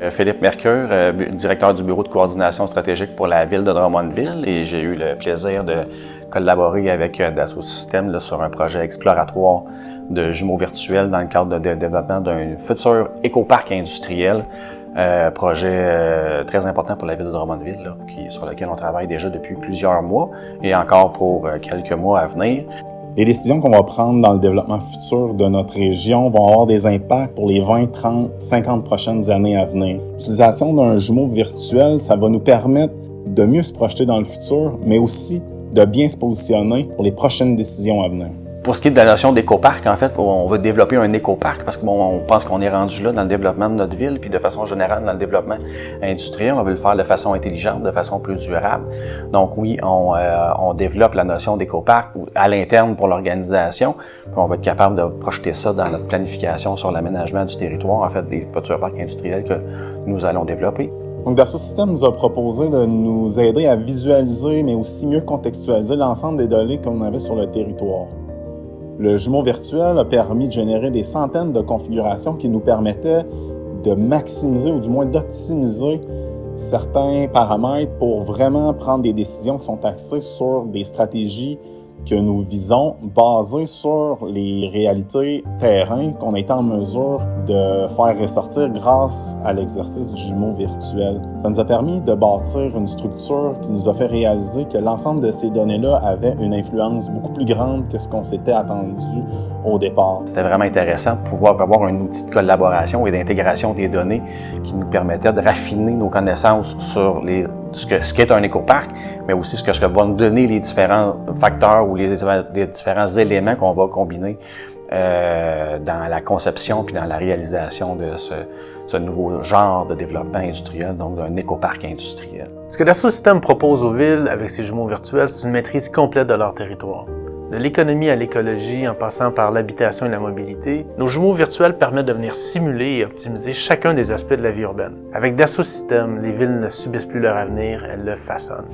Philippe Mercure, directeur du bureau de coordination stratégique pour la ville de Drummondville, et j'ai eu le plaisir de collaborer avec Dassault Systèmes sur un projet exploratoire de jumeaux virtuels dans le cadre de développement d'un futur écoparc industriel, projet très important pour la ville de Drummondville, sur lequel on travaille déjà depuis plusieurs mois et encore pour quelques mois à venir. Les décisions qu'on va prendre dans le développement futur de notre région vont avoir des impacts pour les 20, 30, 50 prochaines années à venir. L'utilisation d'un jumeau virtuel, ça va nous permettre de mieux se projeter dans le futur, mais aussi de bien se positionner pour les prochaines décisions à venir. Pour ce qui est de la notion d'écoparc, en fait, on veut développer un écoparc parce qu'on pense qu'on est rendu là dans le développement de notre ville, puis de façon générale dans le développement industriel, on veut le faire de façon intelligente, de façon plus durable. Donc oui, on développe la notion d'écoparc à l'interne pour l'organisation, puis on va être capable de projeter ça dans notre planification sur l'aménagement du territoire, en fait, des futurs parcs industriels que nous allons développer. Donc, Dassault Systèmes nous a proposé de nous aider à visualiser, mais aussi mieux contextualiser l'ensemble des données qu'on avait sur le territoire. Le jumeau virtuel a permis de générer des centaines de configurations qui nous permettaient de maximiser ou du moins d'optimiser certains paramètres pour vraiment prendre des décisions qui sont axées sur des stratégies que nous visons basées sur les réalités terrain qu'on a été en mesure de faire ressortir grâce à l'exercice du jumeau virtuel. Ça nous a permis de bâtir une structure qui nous a fait réaliser que l'ensemble de ces données-là avaient une influence beaucoup plus grande que ce qu'on s'était attendu au départ. C'était vraiment intéressant de pouvoir avoir un outil de collaboration et d'intégration des données qui nous permettait de raffiner nos connaissances sur ce qu'est un écoparc, mais aussi ce que vont nous donner les différents facteurs ou les différents éléments qu'on va combiner dans la conception puis dans la réalisation de ce nouveau genre de développement industriel, donc d'un écoparc industriel. Ce que Dassault Systèmes propose aux villes avec ces jumeaux virtuels, c'est une maîtrise complète de leur territoire. De l'économie à l'écologie, en passant par l'habitation et la mobilité, nos jumeaux virtuels permettent de venir simuler et optimiser chacun des aspects de la vie urbaine. Avec Dassault Systèmes, les villes ne subissent plus leur avenir, elles le façonnent.